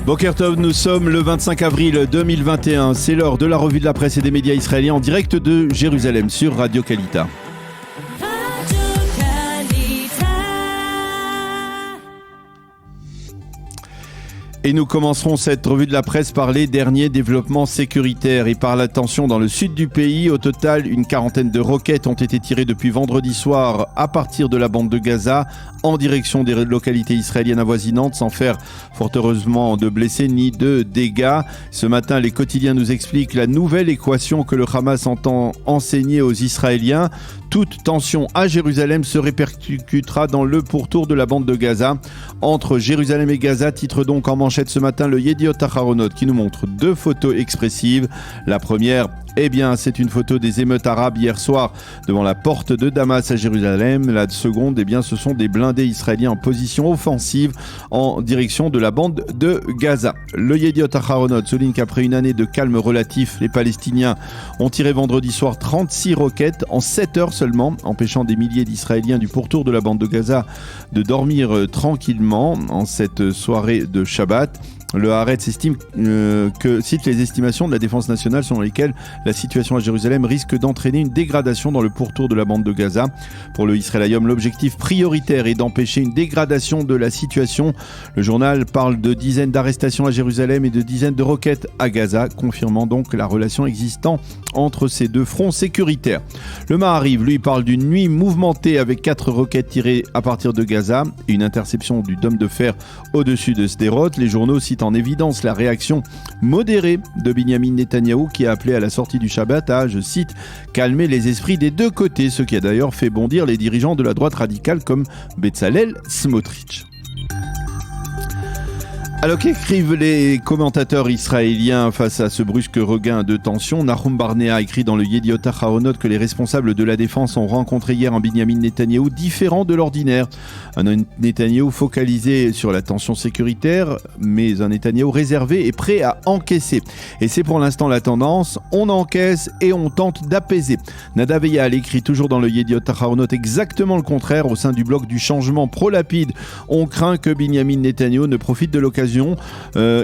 Boker Tov, nous sommes le 25 avril 2021. C'est l'heure de la revue de la presse et des médias israéliens en direct de Jérusalem sur Radio Kalita. Et nous commencerons cette revue de la presse par les derniers développements sécuritaires et par la tension dans le sud du pays. Au total, une quarantaine de roquettes ont été tirées depuis vendredi soir à partir de la bande de Gaza en direction des localités israéliennes avoisinantes sans faire fort heureusement de blessés ni de dégâts. Ce matin, les quotidiens nous expliquent la nouvelle équation que le Hamas entend enseigner aux Israéliens. Toute tension à Jérusalem se répercutera dans le pourtour de la bande de Gaza. Entre Jérusalem et Gaza, titre donc en manchette ce matin le Yediot Aharonot qui nous montre deux photos expressives. La première, c'est une photo des émeutes arabes hier soir devant la porte de Damas à Jérusalem. La seconde, ce sont des blindés israéliens en position offensive en direction de la bande de Gaza. Le Yediot Aharonot souligne qu'après une année de calme relatif, les Palestiniens ont tiré vendredi soir 36 roquettes en 7 heures seulement, empêchant des milliers d'Israéliens du pourtour de la bande de Gaza de dormir tranquillement en cette soirée de Shabbat. Le Haaretz estime cite les estimations de la Défense nationale selon lesquelles la situation à Jérusalem risque d'entraîner une dégradation dans le pourtour de la bande de Gaza. Pour le Israël Hayom, l'objectif prioritaire est d'empêcher une dégradation de la situation. Le journal parle de dizaines d'arrestations à Jérusalem et de dizaines de roquettes à Gaza, confirmant donc la relation existant entre ces deux fronts sécuritaires. Le Maariv, lui, parle d'une nuit mouvementée avec 4 roquettes tirées à partir de Gaza et une interception du dôme de fer au-dessus de Sderot. Les journaux citent en évidence la réaction modérée de Binyamin Netanyahou qui a appelé à la sortie du Shabbat à, je cite, calmer les esprits des deux côtés, ce qui a d'ailleurs fait bondir les dirigeants de la droite radicale comme Betzalel Smotrich. Alors qu'écrivent les commentateurs israéliens face à ce brusque regain de tension, Nahum Barnea écrit dans le Yediot Aharonot que les responsables de la défense ont rencontré hier un Binyamin Netanyahou différent de l'ordinaire. Un Netanyahou focalisé sur la tension sécuritaire, mais un Netanyahou réservé et prêt à encaisser. Et c'est pour l'instant la tendance, on encaisse et on tente d'apaiser. Nadav Eyal écrit toujours dans le Yediot Aharonot exactement le contraire. Au sein du bloc du changement pro-Lapid, on craint que Binyamin Netanyahou ne profite de l'occasion.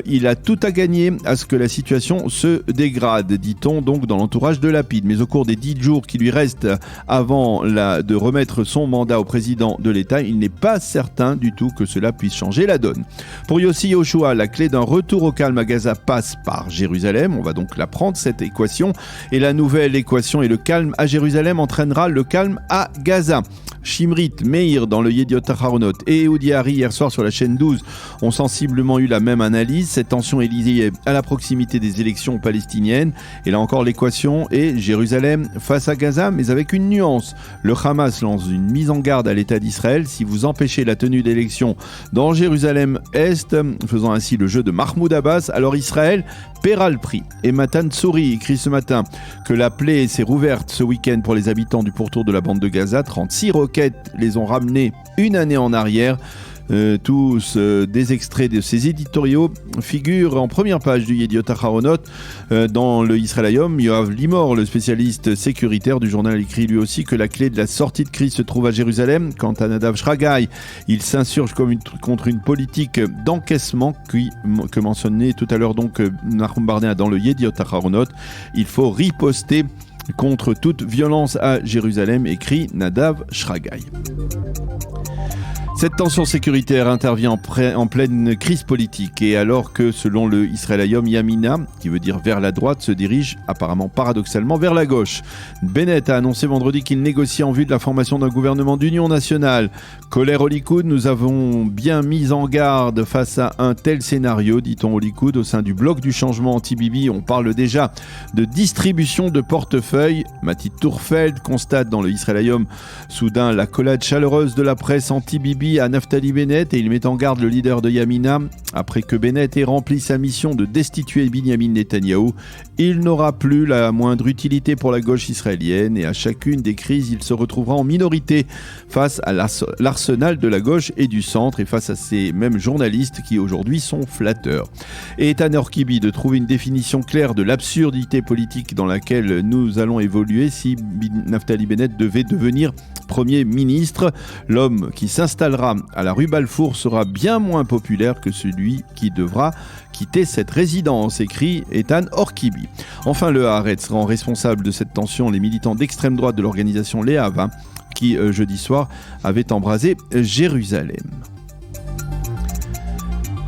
Il a tout à gagner à ce que la situation se dégrade, dit-on donc dans l'entourage de Lapid. Mais au cours des 10 jours qui lui restent avant de remettre son mandat au président de l'État, il n'est pas certain du tout que cela puisse changer la donne. Pour Yossi Yoshua, la clé d'un retour au calme à Gaza passe par Jérusalem. On va donc la prendre, cette équation. Et la nouvelle équation et le calme à Jérusalem entraînera le calme à Gaza. Shimrit, Meir dans le Yediot Aharonot et Ehudi Hari hier soir sur la chaîne 12 ont sensiblement eu la même analyse. Cette tension est liée à la proximité des élections palestiniennes. Et là encore, l'équation est Jérusalem face à Gaza, mais avec une nuance. Le Hamas lance une mise en garde à l'État d'Israël. Si vous empêchez la tenue d'élections dans Jérusalem-Est, faisant ainsi le jeu de Mahmoud Abbas, alors Israël paiera le prix. Et Matan Tsouri écrit ce matin que la plaie s'est rouverte ce week-end pour les habitants du pourtour de la bande de Gaza. 36 roquettes les ont ramenés une année en arrière. Tous des extraits de ces éditoriaux figurent en première page du Yediot Aharonot. Dans le Israël Hayom, Yoav Limor, le spécialiste sécuritaire du journal, écrit lui aussi que la clé de la sortie de crise se trouve à Jérusalem. Quant à Nadav Shragai, il s'insurge contre une politique d'encaissement que mentionnait tout à l'heure donc Nahum Barnea dans le Yediot Aharonot. Il faut riposter contre toute violence à Jérusalem, écrit Nadav Shragai. Cette tension sécuritaire intervient en pleine crise politique et alors que, selon le Israël Hayom, Yamina, qui veut dire vers la droite, se dirige apparemment paradoxalement vers la gauche. Bennett a annoncé vendredi qu'il négocie en vue de la formation d'un gouvernement d'union nationale. Colère au Likoud, nous avons bien mis en garde face à un tel scénario, dit-on au Likoud. Au sein du bloc du changement anti-Bibi, on parle déjà de distribution de portefeuilles. Mati Tourfeld constate dans le Israël Hayom soudain l'accolade chaleureuse de la presse anti-Bibi à Naftali Bennett et il met en garde le leader de Yamina. Après que Bennett ait rempli sa mission de destituer Binyamin Netanyahou, il n'aura plus la moindre utilité pour la gauche israélienne et à chacune des crises, il se retrouvera en minorité face à l'arsenal de la gauche et du centre et face à ces mêmes journalistes qui aujourd'hui sont flatteurs. Et Tanner Kibi de trouver une définition claire de l'absurdité politique dans laquelle nous allons évoluer si Naftali Bennett devait devenir Premier ministre. L'homme qui s'installera à la rue Balfour sera bien moins populaire que celui qui devra quitter cette résidence, écrit Ethan Orkibi. Enfin, le Haaretz rend responsable de cette tension les militants d'extrême droite de l'organisation Leava qui, jeudi soir, avaient embrasé Jérusalem.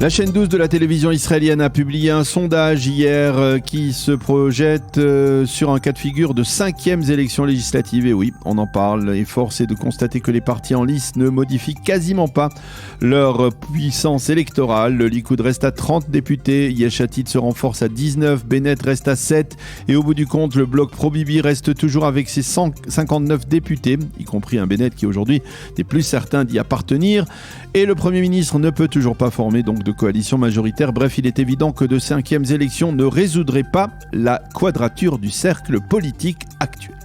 La chaîne 12 de la télévision israélienne a publié un sondage hier qui se projette sur un cas de figure de 5e élection législative. Et oui, on en parle. Et force est de constater que les partis en lice ne modifient quasiment pas leur puissance électorale. Le Likoud reste à 30 députés, Yesh Atid se renforce à 19, Bennett reste à 7. Et au bout du compte, le bloc pro-Bibi reste toujours avec ses 159 députés, y compris un Bennett qui aujourd'hui n'est plus certain d'y appartenir. Et le Premier ministre ne peut toujours pas former donc de coalition majoritaire. Bref, il est évident que de 5e élections ne résoudrait pas la quadrature du cercle politique actuel.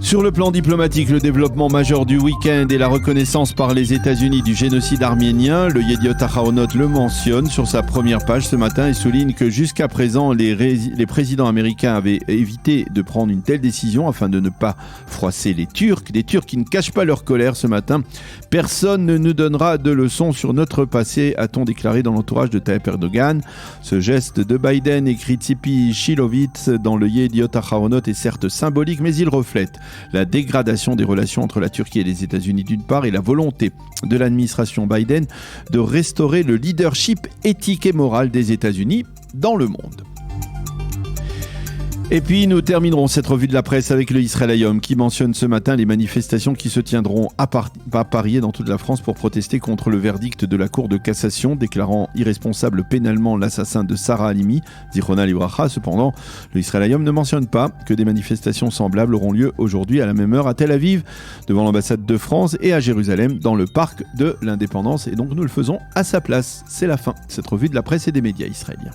Sur le plan diplomatique, le développement majeur du week-end et la reconnaissance par les États-Unis du génocide arménien, le Yediot Ahronoth le mentionne sur sa première page ce matin et souligne que jusqu'à présent, les présidents américains avaient évité de prendre une telle décision afin de ne pas froisser les Turcs. Des Turcs qui ne cachent pas leur colère ce matin. Personne ne nous donnera de leçons sur notre passé, a-t-on déclaré dans l'entourage de Tayyip Erdogan. Ce geste de Biden, écrit Tzipi Shilovitz dans le Yediot Ahronoth, est certes symbolique, mais il reflète la dégradation des relations entre la Turquie et les États-Unis d'une part et la volonté de l'administration Biden de restaurer le leadership éthique et moral des États-Unis dans le monde. Et puis nous terminerons cette revue de la presse avec le Israël Hayom qui mentionne ce matin les manifestations qui se tiendront à Paris et dans toute la France pour protester contre le verdict de la Cour de cassation déclarant irresponsable pénalement l'assassin de Sarah Halimi, Zichronah Livracha. Cependant, le Israël Hayom ne mentionne pas que des manifestations semblables auront lieu aujourd'hui à la même heure à Tel Aviv, devant l'ambassade de France et à Jérusalem dans le parc de l'Indépendance. Et donc nous le faisons à sa place. C'est la fin de cette revue de la presse et des médias israéliens.